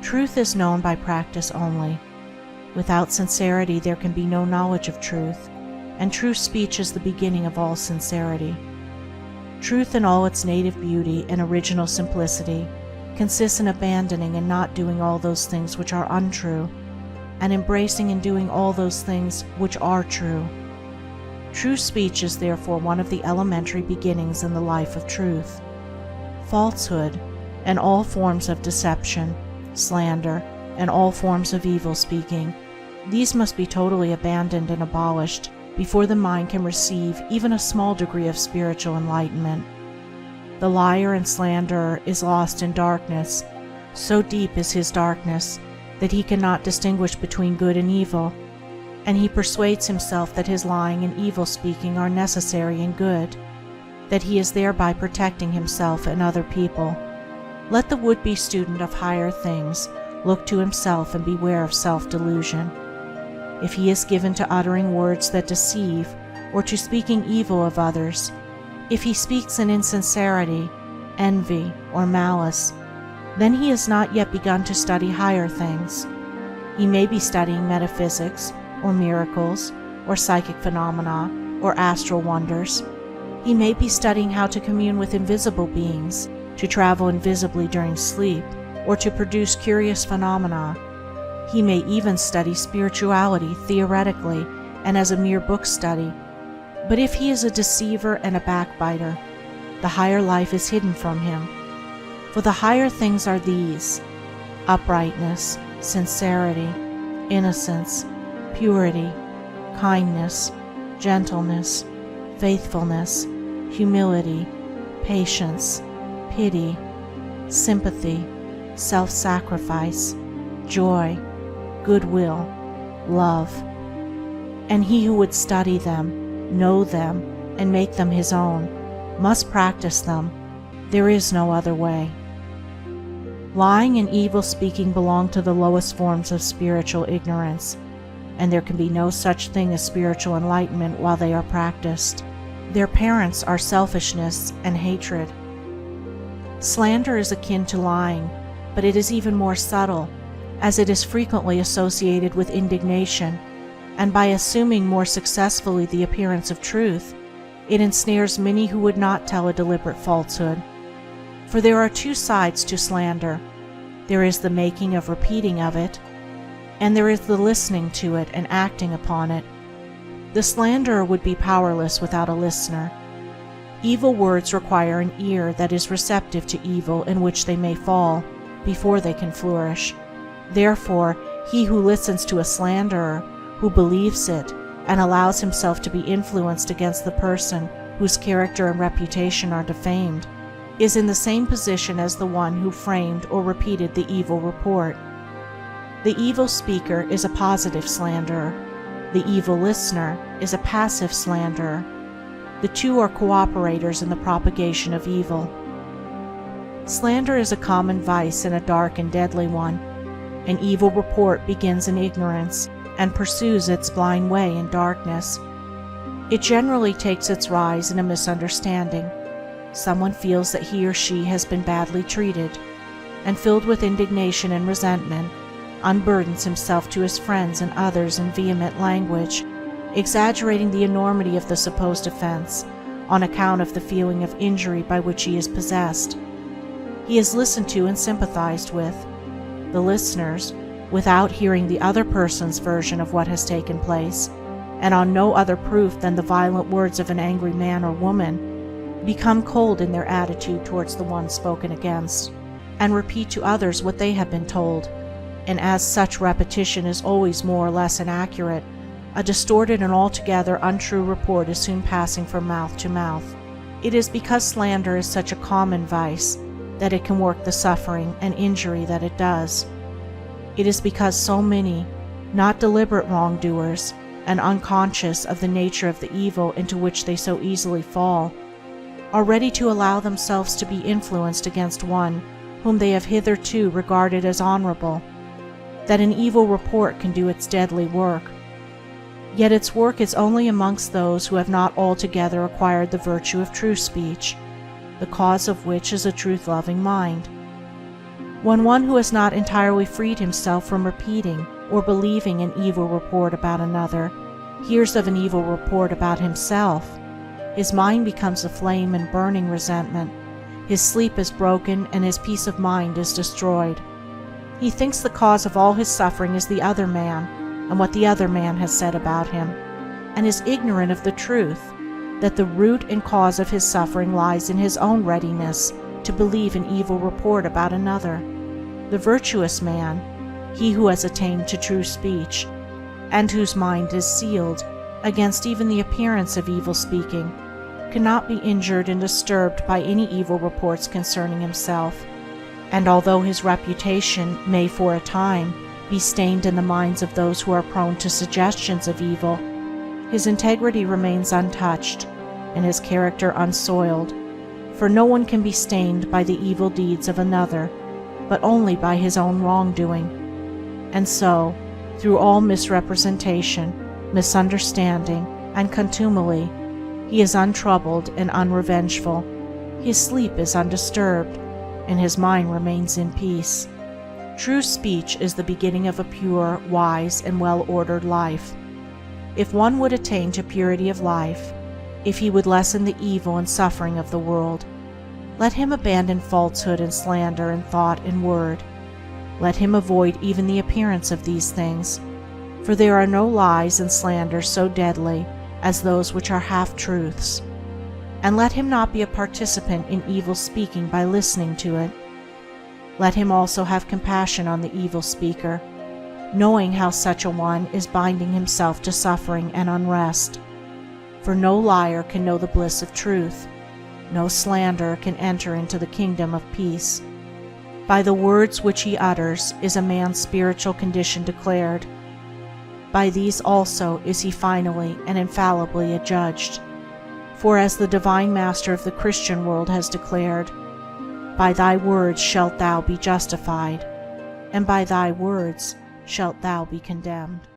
Truth is known by practice only. Without sincerity there can be no knowledge of truth, and true speech is the beginning of all sincerity. Truth in all its native beauty and original simplicity consists in abandoning and not doing all those things which are untrue, and embracing and doing all those things which are true. True speech is therefore one of the elementary beginnings in the life of truth. Falsehood, and all forms of deception, slander, and all forms of evil speaking, these must be totally abandoned and abolished before the mind can receive even a small degree of spiritual enlightenment. The liar and slanderer is lost in darkness. So deep is his darkness that he cannot distinguish between good and evil, and he persuades himself that his lying and evil speaking are necessary and good, that he is thereby protecting himself and other people. Let the would-be student of higher things look to himself and beware of self-delusion. If he is given to uttering words that deceive, or to speaking evil of others, if he speaks in insincerity, envy, or malice, then he has not yet begun to study higher things. He may be studying metaphysics, or miracles, or psychic phenomena, or astral wonders. He may be studying how to commune with invisible beings, to travel invisibly during sleep, or to produce curious phenomena. He may even study spirituality theoretically and as a mere book study. But if he is a deceiver and a backbiter, the higher life is hidden from him. For the higher things are these: uprightness, sincerity, innocence, purity, kindness, gentleness, faithfulness, humility, patience, pity, sympathy, self-sacrifice, joy, goodwill, love. And he who would study them, know them, and make them his own, must practice them. There is no other way. Lying and evil speaking belong to the lowest forms of spiritual ignorance, and there can be no such thing as spiritual enlightenment while they are practiced. Their parents are selfishness and hatred. Slander is akin to lying, but it is even more subtle, as it is frequently associated with indignation, and by assuming more successfully the appearance of truth, it ensnares many who would not tell a deliberate falsehood. For there are two sides to slander. There is the making of repeating of it, and there is the listening to it and acting upon it. The slanderer would be powerless without a listener. Evil words require an ear that is receptive to evil in which they may fall, before they can flourish. Therefore, he who listens to a slanderer, who believes it, and allows himself to be influenced against the person whose character and reputation are defamed, is in the same position as the one who framed or repeated the evil report. The evil speaker is a positive slanderer. The evil listener is a passive slanderer. The two are cooperators in the propagation of evil. Slander is a common vice and a dark and deadly one. An evil report begins in ignorance and pursues its blind way in darkness. It generally takes its rise in a misunderstanding. Someone feels that he or she has been badly treated, and filled with indignation and resentment, unburdens himself to his friends and others in vehement language, exaggerating the enormity of the supposed offense on account of the feeling of injury by which he is possessed. He is listened to and sympathized with. The listeners, without hearing the other person's version of what has taken place, and on no other proof than the violent words of an angry man or woman, become cold in their attitude towards the one spoken against, and repeat to others what they have been told, and as such repetition is always more or less inaccurate, a distorted and altogether untrue report is soon passing from mouth to mouth. It is because slander is such a common vice that it can work the suffering and injury that it does. It is because so many, not deliberate wrongdoers, and unconscious of the nature of the evil into which they so easily fall, are ready to allow themselves to be influenced against one whom they have hitherto regarded as honorable, that an evil report can do its deadly work. Yet its work is only amongst those who have not altogether acquired the virtue of true speech, the cause of which is a truth-loving mind. When one who has not entirely freed himself from repeating or believing an evil report about another hears of an evil report about himself, his mind becomes aflame in burning resentment, his sleep is broken, and his peace of mind is destroyed. He thinks the cause of all his suffering is the other man and what the other man has said about him, and is ignorant of the truth that the root and cause of his suffering lies in his own readiness to believe an evil report about another. The virtuous man, he who has attained to true speech, and whose mind is sealed against even the appearance of evil speaking, cannot be injured and disturbed by any evil reports concerning himself, and although his reputation may for a time be stained in the minds of those who are prone to suggestions of evil, his integrity remains untouched and his character unsoiled, for no one can be stained by the evil deeds of another, but only by his own wrongdoing. And so, through all misrepresentation, misunderstanding, and contumely, he is untroubled and unrevengeful, his sleep is undisturbed, and his mind remains in peace. True speech is the beginning of a pure, wise, and well-ordered life. If one would attain to purity of life, if he would lessen the evil and suffering of the world, let him abandon falsehood and slander in thought and word. Let him avoid even the appearance of these things, for there are no lies and slanders so deadly as those which are half-truths. And let him not be a participant in evil speaking by listening to it. Let him also have compassion on the evil speaker, knowing how such a one is binding himself to suffering and unrest. For no liar can know the bliss of truth, no slanderer can enter into the kingdom of peace. By the words which he utters is a man's spiritual condition declared. By these also is he finally and infallibly adjudged. For as the divine Master of the Christian world has declared, "By thy words shalt thou be justified, and by thy words shalt thou be condemned."